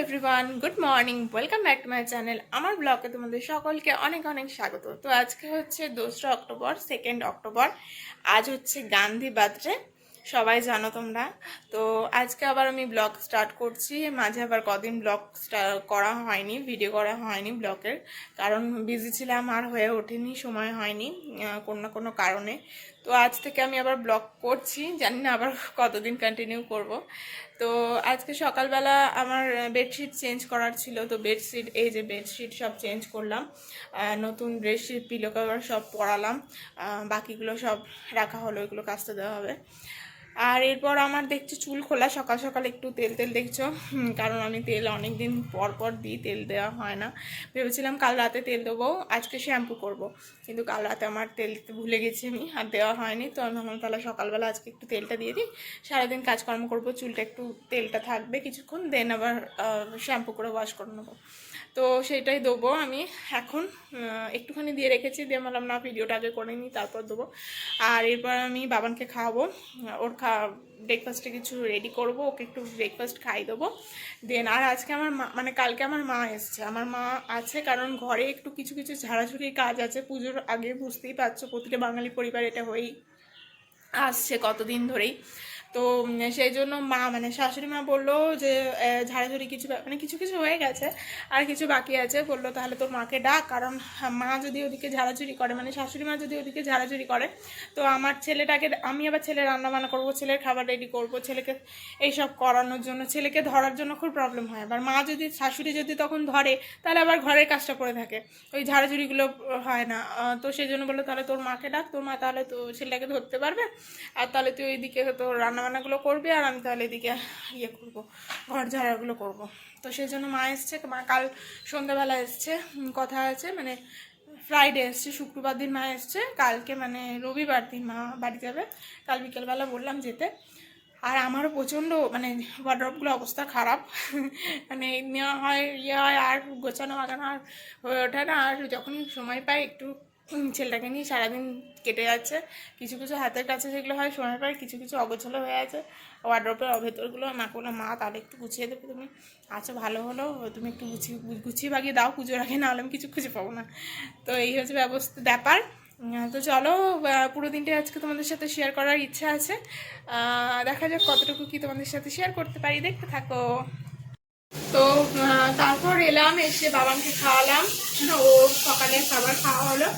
Everyone, good morning, welcome back to my channel. আমার ব্লগে তোমাদের সকলকে অনেক অনেক স্বাগত। তো আজকে হচ্ছে 2রা অক্টোবর, 2 অক্টোবর। আজ হচ্ছে গান্ধী বার্থডে, সবাই জানো তোমরা। তো আজকে আবার আমি ব্লগ স্টার্ট করছি। মাঝে আবার কদিন ব্লগ করা হয়নি, ভিডিও করা হয়নি ব্লগের, কারণ বিজি ছিলাম, আর হয়ে ওঠেনি, সময় হয়নি কোনো না কোনো কারণে। তো আজ থেকে আমি আবার ব্লগ করছি, জানি না আবার কতদিন কন্টিনিউ করব। তো আজকে সকালবেলা আমার বেডশিট চেঞ্জ করার ছিল, তো বেডশিট, এই যে বেডশিট সব চেঞ্জ করলাম, নতুন বেডশিট, পিলো কভার সব পরালাম, বাকিগুলো সব রাখা হলো, এগুলো কাচতে দেওয়া হবে। আর এরপর আমার দেখছি চুল খোলা, সকাল সকাল একটু তেল তেল দেখছো, কারণ আমি তেল অনেক দিন পর পর দিই, তেল দেওয়া হয় না। ভেবেছিলাম কাল রাতে তেল দেবো, আজকে শ্যাম্পু করব, কিন্তু কাল রাতে আমার তেল ভুলে গেছি আমি, আর দেওয়া হয়নি। তো আমি ভাবলাম তাহলে সকালবেলা আজকে একটু তেলটা দিয়ে দিই, সারাদিন কাজকর্ম করবো, চুলটা একটু তেলটা থাকবে কিছুক্ষণ, দেন আবার শ্যাম্পু করে ওয়াশ করে নেবো। তো সেটাই দেবো আমি এখন। একটুখানি দিয়ে রেখেছি, দিয়ে বললাম না ভিডিওটা আগে করে নিই, তারপর দেবো। আর এরপর আমি বাবানকে খাওয়াবো, ওর ব্রেকফাস্টে কিছু রেডি করব, ওকে একটু ব্রেকফাস্ট খাই দেবো। দেন আর আজকে আমার মা, মানে কালকে আমার মা এসছে, আমার মা আছে, কারণ ঘরে একটু কিছু কিছু ঝাড়াঝুড়ির কাজ আছে পুজোর আগে, বুঝতেই পারছো প্রতিটা বাঙালি পরিবার এটা হয়েই আসছে কতদিন ধরেই। তো সেই জন্য মা, মানে শাশুড়ি মা বললো যে ঝাড়াঝুড়ি কিছু, মানে কিছু কিছু হয়ে গেছে, আর কিছু বাকি আছে। বললো তাহলে তোর মাকে ডাক, কারণ মা যদি ওদিকে ঝাড়াঝুড়ি করে, মানে শাশুড়ি মা যদি ওদিকে ঝাড়াঝুড়ি করে, তো আমার ছেলেটাকে, আমি আবার ছেলে রান্নাবান্না করবো, ছেলের খাবার রেডি করবো, ছেলেকে এইসব করানোর জন্য, ছেলেকে ধরার জন্য খুব প্রবলেম হয়। আবার মা যদি, শাশুড়ি যদি তখন ধরে, তাহলে আবার ঘরের কাজটা পড়ে থাকে, ওই ঝাড়াঝুড়িগুলো হয় না। তো সেই জন্য বললো তাহলে তোর মাকে ডাক, তোর মা তাহলে তো ছেলেটাকে ধরতে পারবে, আর তাহলে তুই ওইদিকে তোর রান্নাবান্নাগুলো করবি, আর আমি তাহলে এদিকে ইয়ে করবো, ঘর ঝাড়াগুলো করবো। তো সেই জন্য মা এসছে, মা কাল সন্ধ্যাবেলা এসছে, কথা আছে, মানে ফ্রাইডে এসছে, শুক্রবার দিন মা এসছে, কালকে মানে রবিবার দিন মা বাড়ি যাবে। কাল বিকেলবেলা বললাম যেতে। আর আমারও প্রচণ্ড, মানে ওয়ার্ড্রপগুলো অবস্থা খারাপ, মানে নেওয়া হয়, ইয়ে হয়, আর গোছানো বাগানো আর হয়ে ওঠে না। আর যখনই সময় পাই একটু ছেলেটাকে নিয়ে সারাদিন কেটে যাচ্ছে, কিছু কিছু হাতের কাছে যেগুলো হয় সময় পাই, কিছু কিছু অগোছালো হয়ে আছে ওয়ার্ড্রপের ভেতরগুলো। মাকে বললাম মা তাহলে একটু গুছিয়ে দেবে তুমি, আচ্ছা ভালো হলো, তুমি একটু গুছিয়ে বাগিয়ে দাও পুজোর আগে, না হলে আমি কিছু খুঁজে পাবো না। তো এই হচ্ছে ব্যাপার। তো চলো, পুরো দিনটা আজকে তোমাদের সাথে শেয়ার করার ইচ্ছা আছে, দেখা যাক কতটুকু কি তোমাদের সাথে শেয়ার করতে পারি, দেখতে থাকো। তো তারপর এলাম, এসে বাবাকে খাওয়ালাম, ও সকালে খাবার খাওয়া হলো।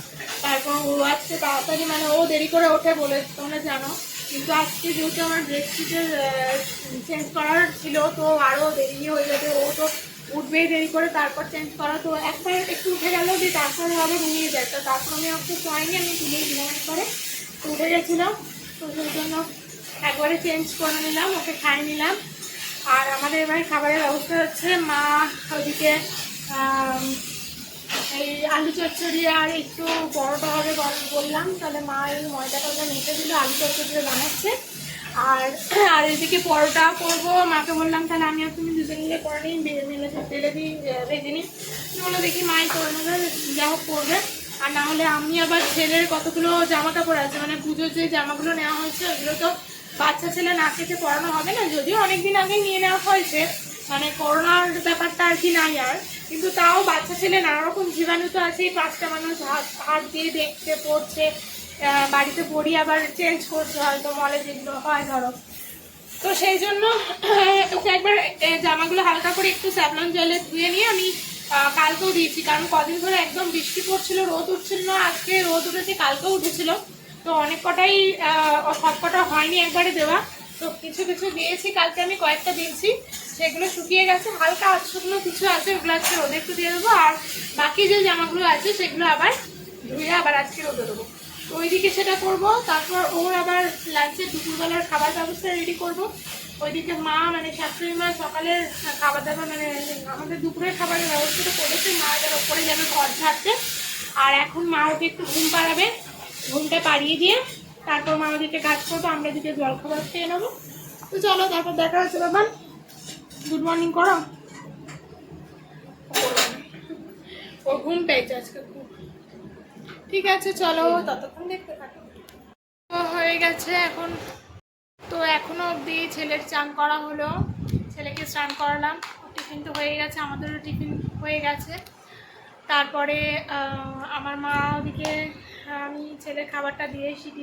তারপর ও আজকে তাড়াতাড়ি, মানে ও দেরি করে ওঠে বলে তোমরা জানো, কিন্তু আজকে যেহেতু আমার বেডশিটের চেঞ্জ করার ছিল, তো আরও দেরি হয়ে যাবে, ও তো উঠবেই দেরি করে, তারপর চেঞ্জ করা, তো একবার একটু উঠে গেল, দিয়ে তারপরে আবার ঘুমিয়ে যায়। তো তারপর আমি একটু শোয়নি, আমি তুলেই দিলাম করে, উঠে গেছিলাম। তো সেই জন্য একবারে চেঞ্জ করে নিলাম, ওকে খাই নিলাম। আর আমাদের এবারে খাবারের ব্যবস্থা হচ্ছে, মা ওইদিকে এই আলু চচ্চড়ি আর একটু পরোটা হবে বললাম, তাহলে মা এই ময়দাটা মেখে দিল, আলু চচ্চড়ি বানাচ্ছে। আর আর এদিকে পরোটা করবো, মাকে বললাম তাহলে আমি আর তুমি দুজন মিলে করে নিই, মেলে তেলে দিই, ভেজে নিই। বলো দেখি মাই করে নেবে, যা হোক করবে। আর না হলে আমি আবার ছেলের কতগুলো জামা কাপড় আছে, মানে পুজোর যে জামাগুলো নেওয়া হয়েছে ওগুলো তো বাচ্চা ছেলে না কেটে পড়ানো হবে না, যদিও অনেকদিন আগে নিয়ে নেওয়া হয়েছে, মানে করোনার ব্যাপারটা আর কি নাই আর, কিন্তু তাও বাচ্চা ছেলে নানা রকম জীবাণু তো আছেই, 5টা মানুষ হাত দিয়ে দেখতে পড়ছে, বাড়িতে পড়ি আবার চেঞ্জ করছে হয়তো, মলে যেগুলো হয় ধরো। তো সেই জন্য ওকে একবার জামাগুলো হালকা করে একটু স্যাভলন জলে ধুয়ে নিয়ে আমি কালকেও দিয়েছি, কারণ কদিন ধরে একদম বৃষ্টি পড়ছিল, রোদ উঠছিল না, আজকে রোদ উঠেছে, কালকেও উঠেছিল, তো অনেক কটাই সব কটা হয়নি একবারে দেওয়া। তো কিছু কিছু দিয়েছি, কালকে আমি কয়েকটা দিয়েছি, সেগুলো শুকিয়ে গেছে, হালকা শুকনো কিছু আছে, ওগুলো আজকে রোদে একটু দিয়ে দেবো। আর বাকি যে জামাগুলো আছে সেগুলো আবার ধুয়ে আবার আজকে রোদে দেবো। তো ওইদিকে সেটা করব, তারপর ওর আবার লাঞ্চের দুপুরবেলার খাবার ব্যবস্থা রেডি করব। ওইদিকে মা, মানে শাশুড়ি মা সকালের খাবার দাবার, মানে আমাদের দুপুরের খাবারের ব্যবস্থাটা করেছে, মা এটার ওপরে যাবে ঘর ঝাড়তে। আর এখন মা ওকে একটু ঘুম পাড়াবে, ঘুমটা পাড়িয়ে দিয়ে তারপর মা আমাদেরকে কাজ করবো, আমরা দিকে জল খাবার খেয়ে নেবো। তো চলো তারপর দেখা হচ্ছে। বাবা গুড মর্নিং করো, ওর ঘুম পেয়েছে আজকে খুব। ঠিক আছে চলো ততক্ষণ দেখতে থাকো। হয়ে গেছে এখন, তো এখনো অবধি ছেলের স্নান করা হলো, ছেলেকে স্নান করালাম, টিফিন তো হয়েই গেছে, আমাদেরও টিফিন হয়ে গেছে। তারপরে আমার মা ওদিকে আমি ছেলের খাবারটা দিয়ে সিটি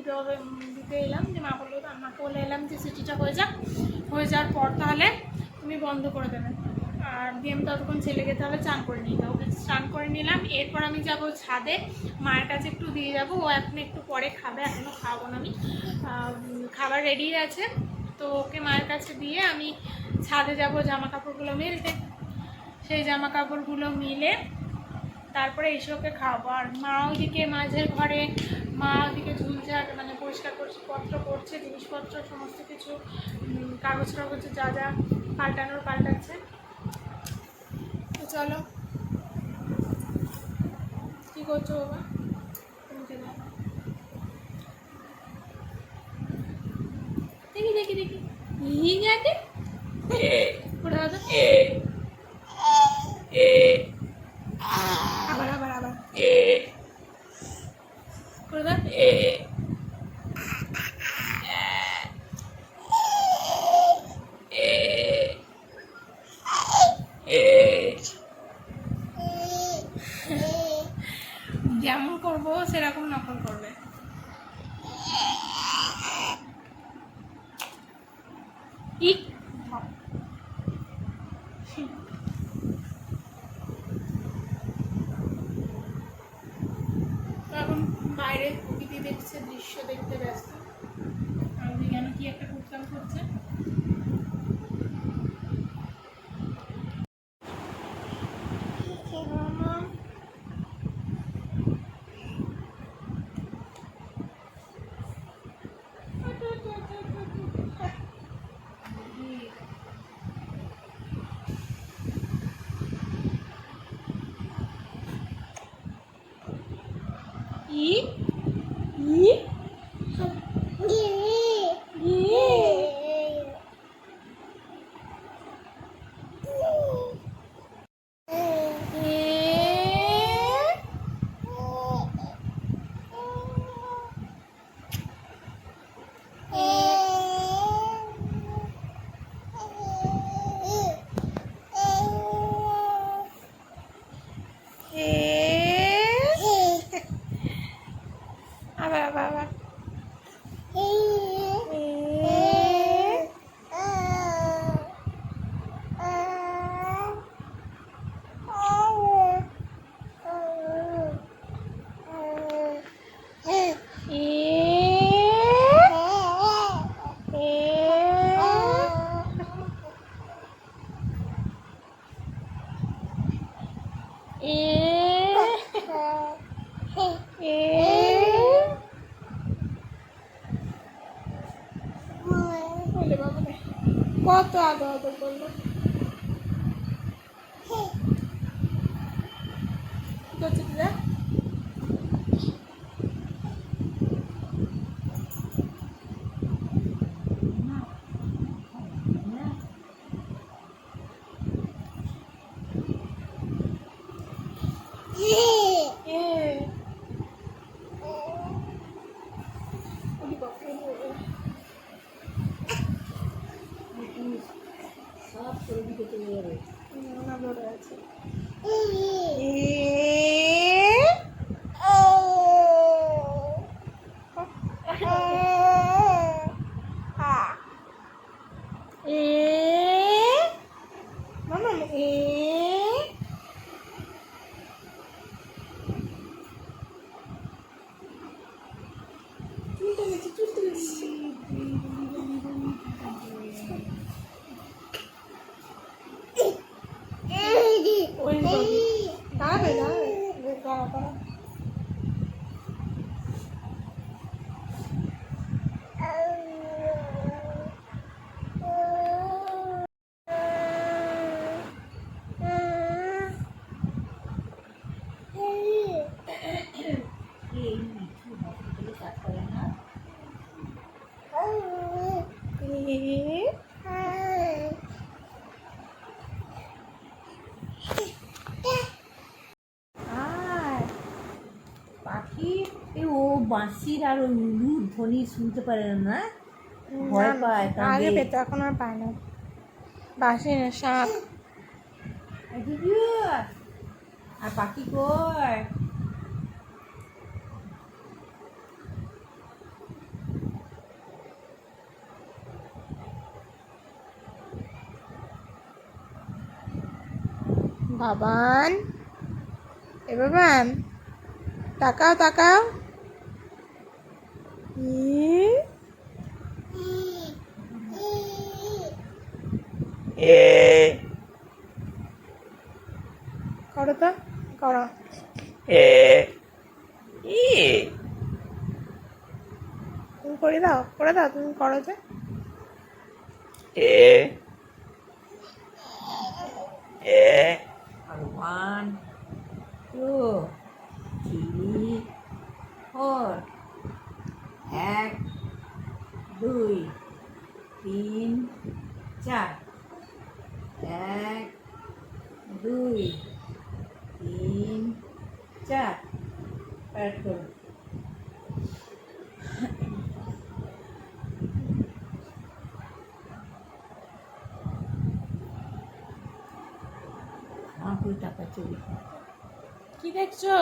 দিতে এলাম, যে মা বললো, মাকে বলে এলাম যে সিটিটা হয়ে যাওয়ার পর তাহলে তুমি বন্ধ করে দেবে। আর দিয়ে আমি ততক্ষণ ছেলেকে তাহলে চান করে নিই, ওকে স্নান করে নিলাম। এরপর আমি যাব ছাদে, মায়ের কাছে একটু দিয়ে যাব, ও এখন একটু পরে খাবে, এখনও খাবো না আমি, খাবার রেডি আছে। তো ওকে মায়ের কাছে দিয়ে আমি ছাদে যাব জামা কাপড়গুলো মেলতে। সেই জামা কাপড়গুলো মিলে তারপরে এসে ওকে খাওয়াবো। আর মা ওদিকে মাঝের ঘরে, মা ওদিকে ঝুলঝাট মানে পরিষ্কার পত্র করছে, জিনিসপত্র সমস্ত কিছু কাগজ যা যা পাল্টাচ্ছে। তো চলো, কী করছো বাবা? দেখি হিঙাতে করে দাও তো। আবার করে দাও। যেমন করবো সেরকম নকল করবে। এখন বাইরে প্রকৃতি দেখছে, দৃশ্য দেখতে ব্যস্ত। আর যেন কি একটা কুটকাম করছে। আবার কত আদর করলো। কি করছে দিদা? বাঁশির আর ওই উলুর ধ্বনি শুনতে পারে না, ভয় পায়। আগে পেতো, এখন আর পায় না। বাঁশি না, শাঁখ। দিবি আর পাখি কই? বাবান, এ বাবান, তাকাও তাকাও। করো তো, করো। তুমি করে দাও, করে দাও, তুমি করো যে। আর 1 2 3 4 1 2 3 4 1 2 3 4 প্যাট করো। আমার কুড়ি টাকা চুরি। কি দেখছো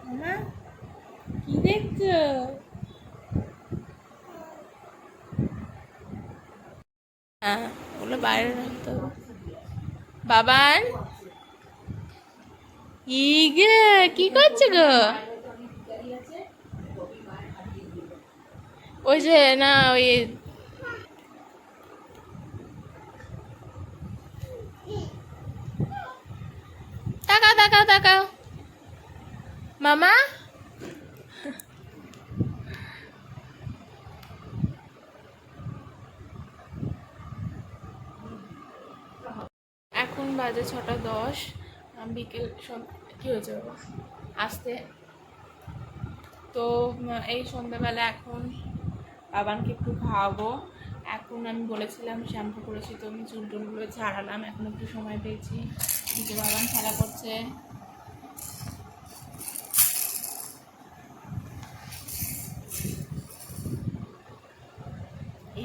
মামা? কি দেখছো? হ্যাঁ, ওগুলো বাইরে রাখতে হবে। বাবান, গে কি করছে গো? ওই যে না ওই তাকাও তাকাও তাকাও মামা। এখন বাজে 6:10, বিকেল কি হয়েছে বাবা আসতে। তো এই সন্ধ্যাবেলা এখন বাবানকে একটু খাওয়াবো। এখন আমি বলেছিলাম শ্যাম্পু করেছি, তো আমি চুল টুলগুলো ছাড়ালাম, এখন একটু সময় পেয়েছি। দিকে বাবান খেলা করছে।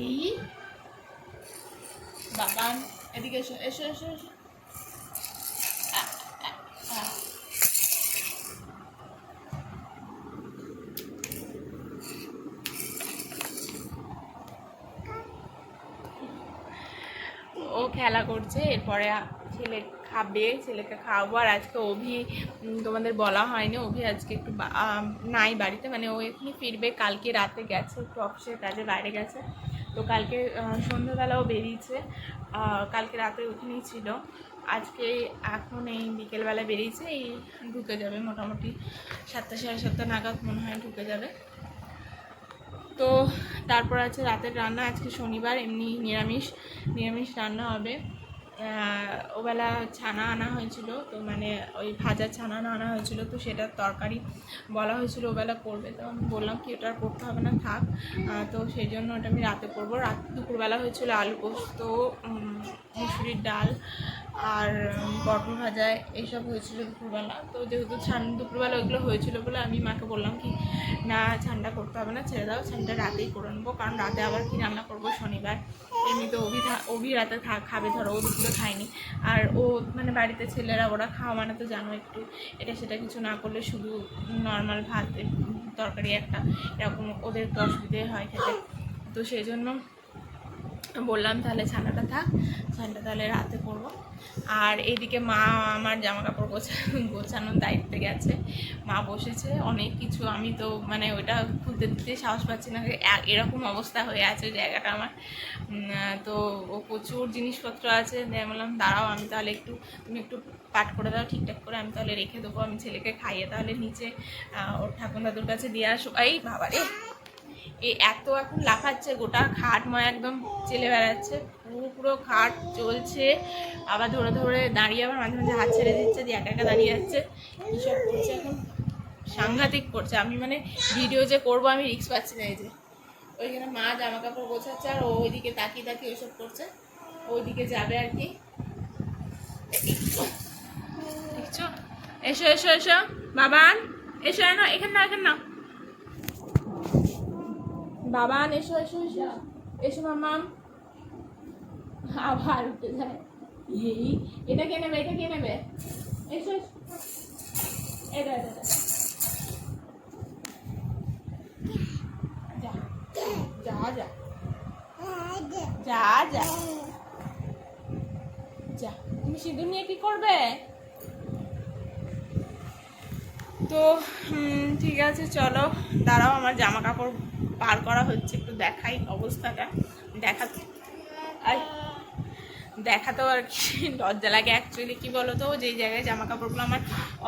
এই বাবান এদিকে এসো এসো এসো এসো। ও খেলা করছে, এরপরে ছেলে খাবে, ছেলেকে খাওয়াবো। আর আজকে অভি তোমাদের বলা হয়নি, অভি আজকে একটু নাই বাড়িতে, মানে ও এখনই ফিরবে। কালকে রাতে গেছে একটু অফিসের কাজে বাইরে গেছে, তো কালকে সন্ধ্যাবেলাও বেরিয়েছে, কালকে রাতে ওখানেই ছিল। আজকে এখন এই বিকেলবেলা বেরিয়েছে, এই ঢুকে যাবে মোটামুটি 7টা সাড়ে 7টা নাগাদ মনে হয় ঢুকে যাবে। তো তারপর আছে রাতের রান্না। আজকে শনিবার, এমনি নিরামিষ রান্না হবে। ওবেলা ছানা আনা হয়েছিল, তো মানে ওই ভাজা ছানা আনা হয়েছিল, তো সেটার তরকারি বলা হয়েছিল ওবেলা করবে। তো আমি বললাম কি ওটা আর করতে হবে না, থাক। তো সেই জন্য ওটা আমি রাতে করবো। দুপুরবেলা হয়েছিল আলু পোস্ত, মুসুরির ডাল আর পটল ভাজা, এইসব হয়েছিল দুপুরবেলা। তো যেহেতু দুপুরবেলা ওইগুলো হয়েছিল বলে আমি মাকে বললাম কি না ছানটা করতে হবে না, ছেড়ে দাও, ছানটা রাতেই করে নেবো, কারণ রাতে আবার কি রান্না করবো শনিবার। এমনিতে অভি রাতে খাবে, ধরো ও দুপুরে খায়নি। আর ও মানে বাড়িতে ছেলেরা ওরা খাওয়া মানে তো জানো, একটু এটা সেটা কিছু না করলে শুধু নর্মাল ভাত তরকারি একটা এরকম ওদের একটু অসুবিধে হয় খেতে। তো সেই জন্য বললাম তাহলে ছানাটা থাক, ছানাটা তাহলে রাতে করবো। আর এইদিকে মা আমার জামা কাপড় গোছানোর দায়িত্বে গেছে, মা বসেছে অনেক কিছু। আমি তো মানে ওইটা খুলতে দিতে সাহস পাচ্ছি না, এরকম অবস্থা হয়ে আছে জায়গাটা আমার। তো ও প্রচুর জিনিসপত্র আছে, বললাম দাঁড়াও আমি তাহলে তুমি একটু পাট করে দাও ঠিকঠাক করে, আমি তাহলে রেখে দেবো, আমি ছেলেকে খাইয়ে তাহলে নিচে ওর ঠাকুর দাদুর কাছে দিয়ে আসো। এই বাবারে এত এখন লাফাচ্ছে, গোটা খাট ময় একদম চেলে বেড়াচ্ছে, পুরো খাট চলছে। আবার ধরে ধরে দাঁড়িয়ে, আবার মাঝে মাঝে হাত ছেড়ে দিচ্ছে, দিয়ে একা একা দাঁড়িয়ে যাচ্ছে, এইসব করছে এখন, সাংঘাতিক করছে। আমি মানে ভিডিও যে করবো আমি রিস্ক পাচ্ছি না। এই যে ওইখানে মা জামা কাপড় গোছাচ্ছে, আর ওইদিকে তাকিয়ে তাকিয়ে ওইসব করছে, ওইদিকে যাবে আর কি। দেখছো, এসো এসো এসো বাবান, এসো না এখানে না, এখানে না বাবান, এসো এসো এসো এসো মামাম। আবার উঠে যায়। এটা কে নেবে, এটা কে নেবে? এসো এসো। এটা এটা এটা। যা যা যা যা যা যা। তুমি সিঁদুর নিয়ে কি করবে? তো ঠিক আছে, চলো দাঁড়াও, আমার জামা কাপড় পার করা হচ্ছে, একটু দেখাই অবস্থাটা। দেখাতেও আর কি লজ্জা লাগে অ্যাকচুয়ালি। কী বলো তো, যেই জায়গায় জামা কাপড়গুলো আমার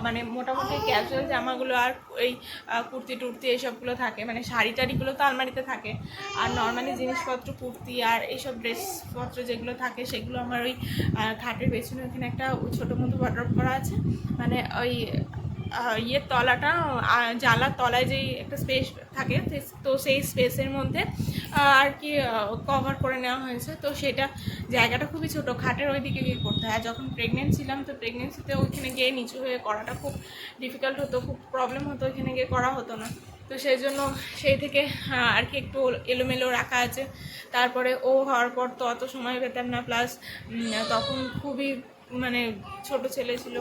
মানে মোটামুটি ক্যাজুয়াল জামাগুলো আর ওই কুর্তি টুর্তি এইসবগুলো থাকে, মানে শাড়ি টাড়িগুলো তো আলমারিতে থাকে, আর নর্মালি জিনিসপত্র কুর্তি আর এইসব ড্রেসপত্র যেগুলো থাকে সেগুলো আমার ওই খাটের পেছনে ওখানে একটা ছোটো মতো ওয়ার্ডরোব করা আছে, মানে ওই ইয়ের তলাটা, জানলার তলায় যেই একটা স্পেস থাকে, তো সেই স্পেসের মধ্যে আর কি কভার করে নেওয়া হয়েছে। তো সেটা জায়গাটা খুবই ছোটো, খাটের ওই দিকে গিয়ে করতে হয়। যখন প্রেগনেন্ট ছিলাম, তো প্রেগনেন্সিতে ওইখানে গিয়ে নিচু হয়ে করাটা খুব ডিফিকাল্ট হতো, খুব প্রবলেম হতো, ওইখানে গিয়ে করা হতো না। তো সেই জন্য সেই থেকে আর কি একটু এলোমেলো রাখা আছে। তারপরে ও হওয়ার পর তো অত সময় পেতাম না, প্লাস তখন খুবই মানে ছোট ছেলে ছিল,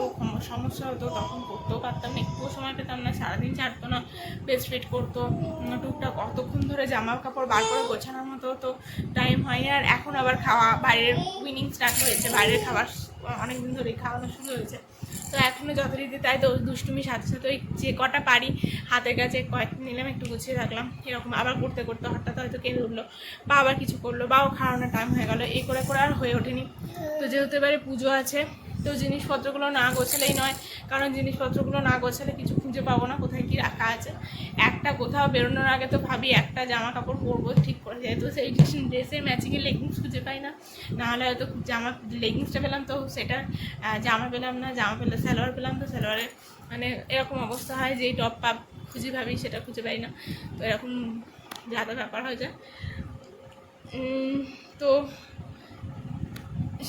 সমস্যা হতো, তখন করতেও পারতাম না, একটুও সময় পেতাম না, সারাদিন ছাড়তো না, বেস্ট ফিট করতো টুকটাক, অতক্ষণ ধরে জামা কাপড় বার করে গোছানোর মতো তো টাইম হয়নি। আর এখন আবার খাওয়া বাইরের উইনিং স্টার্ট হয়েছে, বাইরের খাবার অনেকদিন ধরেই খাওয়ানো শুরু হয়েছে। তো এখনও যথারীতি তাই দুষ্টুমি সাথে সাথে ওই যে কটা পারি হাতের কাছে কয়েকদিন নিলাম, একটু গুছিয়ে রাখলাম, এরকম আবার করতে করতে হঠাৎ হয়তো কেঁদে উঠলো বা আবার কিছু করলো বা ও খাওয়ানোর টাইম হয়ে গেলো, এই করে করে আর হয়ে ওঠেনি। তো যেহেতু এবারে পুজো আছে, তো জিনিসপত্রগুলো না গোছালেই নয়, কারণ জিনিসপত্রগুলো না গোছালে কিছু খুঁজে পাবো না কোথায় কী রাখা আছে। একটা কোথাও বেরোনোর আগে তো ভাবি একটা জামা কাপড় পরবো ঠিক করে, যেহেতু সেই ড্রেসের ম্যাচিংয়ের লেগিংস খুঁজে পাই না, নাহলে হয়তো জামা লেগিংসটা পেলাম তো সেটা জামা পেলাম না, জামা পেলে সালোয়ার পেলাম তো সালোয়ারে মানে এরকম অবস্থা হয়, যেই টপ পাপ খুঁজে ভাবি সেটা খুঁজে পাই না, তো এরকম যাতা ব্যাপার হয়ে যায়। তো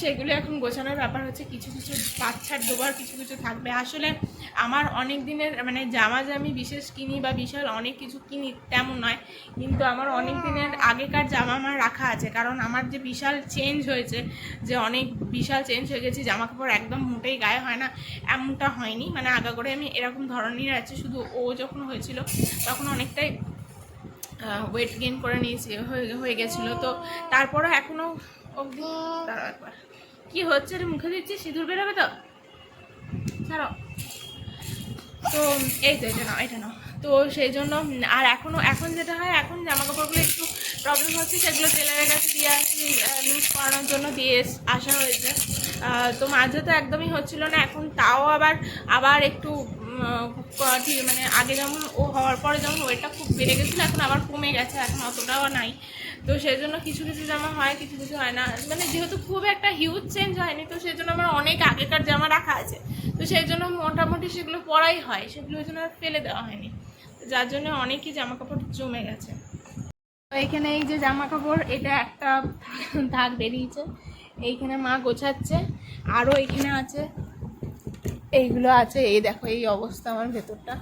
সেগুলো এখন গোছানোর ব্যাপার হচ্ছে, কিছু কিছু বাচ্চার দেওয়ার কিছু কিছু থাকবে। আসলে আমার অনেক দিনের মানে জামা যে আমি বিশেষ কিনি বা বিশাল অনেক কিছু কিনি তেমন নয়, কিন্তু আমার অনেক দিনের আগেকার জামা আমার রাখা আছে, কারণ আমার যে বিশাল চেঞ্জ হয়েছে, যে অনেক বিশাল চেঞ্জ হয়ে গেছে, জামা কাপড় একদম মোটেই গায়ে হয় না এমনটা হয়নি, মানে আগা করে আমি এরকম ধরনেরই আছে, শুধু ও যখন হয়েছিল তখন অনেকটাই ওয়েট গেইন করে নিয়েছি হয়ে গেছিলো। তো তারপরে এখনও অবধি দাঁড়াও একবার, কী হচ্ছে রে, মুখে দিচ্ছি সিঁদুর বেরোবে তো, ছাড়ো। তো এই তো এটা নাও। তো সেই জন্য আর এখন যেটা হয়, এখন জামা কাপড়গুলো একটু প্রবলেম হচ্ছে, সেগুলো টেলারের কাছে দিয়ে আসি, লুজ করানোর জন্য দিয়ে আসা হয়েছে। তো মাঝে তো একদমই হচ্ছিল না, এখন তাও আবার একটু ঠিক মানে আগে যেমন ও হওয়ার পরে যেমন ওয়েটটা খুব বেড়ে গেছিলো, এখন আবার কমে গেছে, এখন অতটাও নাই। তো সেই জন্য কিছু কিছু জামা হয়, কিছু কিছু হয় না, মানে যেহেতু খুব একটা হিউজ চেঞ্জ হয়নি, তো সেই জন্য আমার অনেক আগেকার জামা রাখা আছে, তো সেই জন্য মোটামুটি সেগুলো পরাই হয়, সেগুলো ওই জন্য আর ফেলে দেওয়া হয়নি, যার জন্য অনেকই জামা কাপড় জমে গেছে। এইখানে এই যে জামা কাপড়, এটা একটা দাগ বেরিয়েছে, এইখানে মা গোছাচ্ছে, আরও এইখানে আছে, এইগুলো আছে, এই দেখো এই অবস্থা আমার ভেতরটা।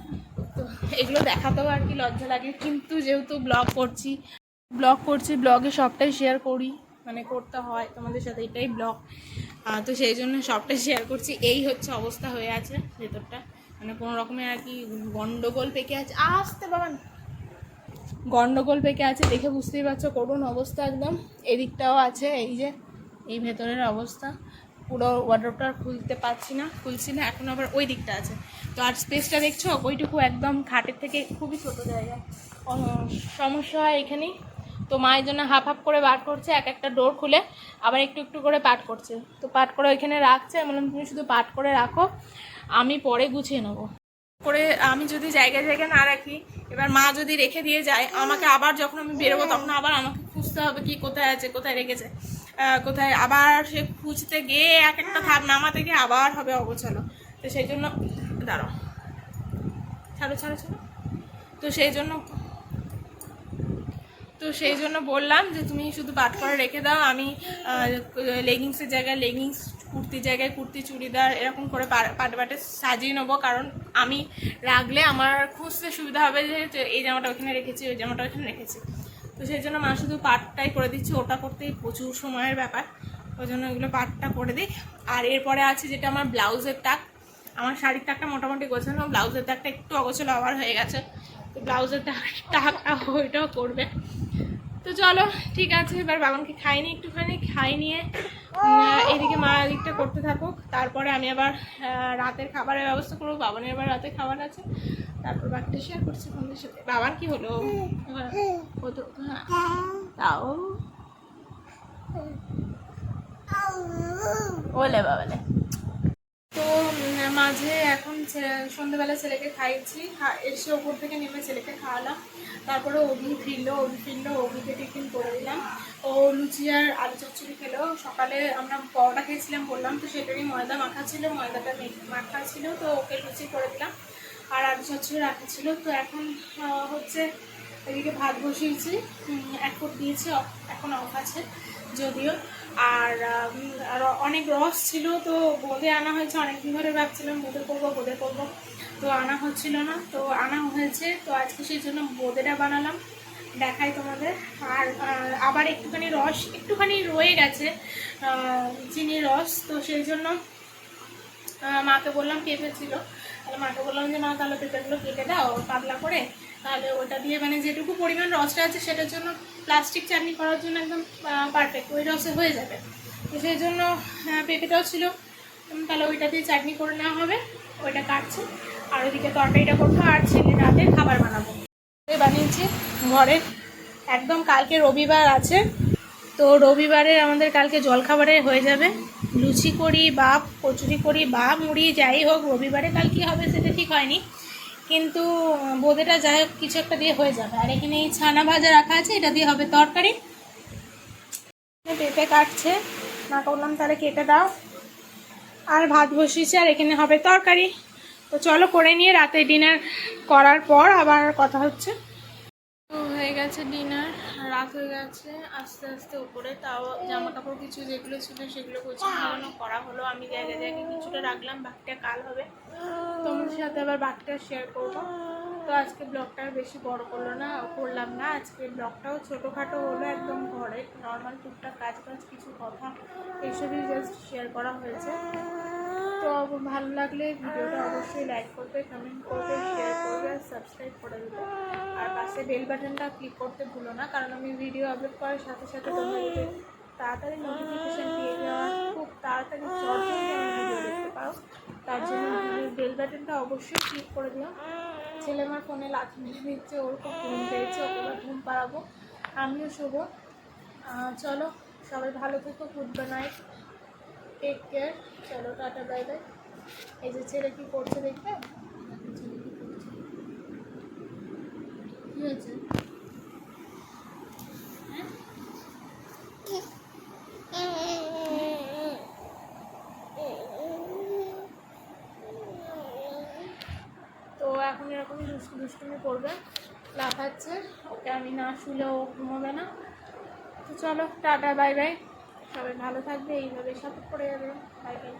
তো এগুলো দেখাতেও আর কি লজ্জা লাগে, কিন্তু যেহেতু ব্লগ করছি ব্লগে সবটাই শেয়ার করি, মানে করতে হয় তোমাদের সাথে, এটাই ব্লগ, তো সেই জন্য সবটাই শেয়ার করছি। এই হচ্ছে অবস্থা হয়ে আছে ভেতরটা, মানে কোনো রকমের আর কি গন্ডগোল পেকে আছে, আসতে বাবা গন্ডগোল পেকে আছে, দেখে বুঝতেই পারছো করুণ অবস্থা একদম। এদিকটাও আছে, এই যে এই ভেতরের অবস্থা, পুরো ওয়ার্ডরোবটা খুলছি না, এখন আবার ওই দিকটা আছে। তো আর স্পেসটা দেখছো, ওইটুকু একদম খাটের থেকে খুবই ছোটো জায়গা, সমস্যা হয় এখানেই। তো মায়ের জন্য হাফ হাফ করে বার করছে, এক একটা ডোর খুলে আবার একটু একটু করে পাট করছে, তো পাট করে ওইখানে রাখছে, আমি বললাম তুমি শুধু পাট করে রাখো, আমি পরে গুছিয়ে নেবো। করে আমি যদি জায়গায় না রাখি, এবার মা যদি রেখে দিয়ে যায়, আমাকে আবার যখন আমি বেরোবো তখন আবার আমাকে খুঁজতে হবে কি কোথায় আছে, কোথায় রেখেছে, কোথায়, আবার সে খুঁজতে গিয়ে এক একটা থাক নামাতে গিয়ে আবার হবে অগোছালো। তো সেই জন্য দাঁড়াও, ছাড়ো। তো সেই জন্য বললাম যে তুমি শুধু পাট করে রেখে দাও, আমি লেগিংসের জায়গায় লেগিংস, কুর্তির জায়গায় কুর্তি, চুড়িদার এরকম করে পাটে সাজিয়ে নেবো, কারণ আমি রাখলে আমার খুঁজতে সুবিধা হবে যে এই জামাটা ওখানে রেখেছি, ওই জামাটা ওখানে রেখেছি। তো সেই জন্য মা শুধু পাটটাই করে দিচ্ছে, ওটা করতেই প্রচুর সময়ের ব্যাপার। ওই জন্য ওইগুলো পাটটা করে দিই। আর এরপরে আছে যেটা আমার ব্লাউজের টাক। আমার শাড়ির টাকটা মোটামুটি গোছানো, ব্লাউজের টাকটা একটু অগোছালো আবার হয়ে গেছে, তো ব্লাউজের টাকটা ওইটাও করবে। তো চলো ঠিক আছে, এবার বাবানকে খাইনি, একটুখানি খাই নিয়ে এদিকে মা এদিকটা করতে থাকুক, তারপরে আমি আবার রাতের খাবারের ব্যবস্থা করবো। বাবানের আবার রাতে খাবার আছে, তারপর বাকিটা শেয়ার করছি তোমাদের সাথে। বাবার কি হলো? ও তো তাও ওলে বাবালে। তো মাঝে এখন সন্ধ্যেবেলা ছেলেকে খাইয়েছি, এসে ওপর থেকে নেমে ছেলেকে খাওয়ালাম, তারপরে অভি ফিরলো, অভিকে টিফিন করে দিলাম। ও লুচি আর আলু চচ্চড়ি খেলো। সকালে আমরা পরোটা খেয়েছিলাম বললাম, তো সেটারই ময়দা মাখা ছিল, ময়দাটা মাখা ছিল, তো ওকে লুচি করে দিলাম আর আলু চচ্চড়ি রাখা ছিল। তো এখন হচ্ছে এদিকে ভাত বসিয়েছি, এখন দিয়েছি, এখন অফ আছে যদিও। আর অনেক রস ছিল, তো বোঁদে আনা হয়েছে, অনেকদিন ধরে ভাবছিলাম বোঁদে করবো, তো আনা হচ্ছিল না, তো আনা হয়েছে। তো আজকে সেই জন্য বোঁদেটা বানালাম, দেখাই তোমাদের। আর আবার একটুখানি রয়ে গেছে চিনির রস, তো সেই জন্য মাকে বললাম, পেঁপে ছিল, তাহলে মাকে বললাম যে মা তাহলে পেঁপেগুলো কেটে দাও পাতলা করে, তাহলে ওটা দিয়ে মানে যেটুকু পরিমাণ রসটা আছে সেটার জন্য প্লাস্টিক চাটনি করার জন্য একদম পারফেক্ট, ওই রসে হয়ে যাবে। তো সেই জন্য পেঁপেটাও ছিল, তাহলে ওইটা দিয়ে চাটনি করে নেওয়া হবে, ওইটা কাটছে। আর ওইদিকে তরকারিটা করবো, আর ছেলে রাতে খাবার বানাবো। বানিয়েছি ঘরে একদম, কালকে রবিবার আছে, তো রবিবারে আমাদের কালকে জলখাবারে হয়ে যাবে, লুচি করি বা কচুরি করি বা মুড়ি, যাই হোক রবিবারে কাল কী হবে সেটা ঠিক হয়নি, কিন্তু বোঁদেটা যাই হোক কিছু একটা দিয়ে হয়ে যাবে। আর এখানে এই ছানা ভাজা রাখা আছে, এটা দিয়ে হবে তরকারি। পেঁপে কাটছে, মা বললাম তাহলে কেটে দাও, আর ভাত বসিয়েছে, আর এখানে হবে তরকারি। তো চলো করে নিয়ে রাতে ডিনার করার পর আবার কথা হচ্ছে। তো হয়ে গেছে ডিনার, রাত হয়ে গেছে আস্তে আস্তে উপরে, তাও জামা কাপড় কিছু যেগুলো ছিল সেগুলো গোছানো করা হলো। আমি জায়গায় জায়গায় কিছুটা রাখলাম, বাকিটা কাল হবে, তোমাদের সাথে আবার বাকিটা শেয়ার করবো। তো আজকে ব্লগটা বেশি বড় করলাম না, আজকে ব্লগটাও ছোটোখাটো হলো, একদম ঘরে নর্মাল টুকটাক কাজ কিছু কথা এইসবই জাস্ট শেয়ার করা হয়েছে। তো ভালো লাগলে ভিডিওটা অবশ্যই লাইক করবে, কমেন্ট করবে, শেয়ার করবে, আর সাবস্ক্রাইব করে দেবে। আর পাশে বেল বাটনটা ক্লিক করতে ভুলো না, কারণ আমি ভিডিও আপলোড করার সাথে সাথে তোমরা যদি তাড়াতাড়ি নোটিফিকেশান পেয়ে যাওয়া, খুব তাড়াতাড়ি ভিডিও দেখতে পারো, তার জন্য বেল বাটনটা অবশ্যই ক্লিক করে দিও। ছেলে আমার ফোনে লাথি মেরে দিচ্ছে, ওর খুব ঘুম পেয়েছে, ওকে এবার ঘুম পাড়াবো, আমিও শোবো। চলো সবাই ভালো থেকো, গুড নাইট, টেক কেয়ার, চলো টাটা বাই বাই। এই যে ছেলে কী করছে দেখবে, কী হয়েছে? তো এখন এরকমই দুষ্টুমি করবে, লাফাচ্ছে, ওকে আমি না শুলেও ঘুমোবে না। তো চলো টাটা বাই বাই, সবাই ভালো থাকবে, এইভাবে সাপোর্ট করে যাবে, বাই বাই।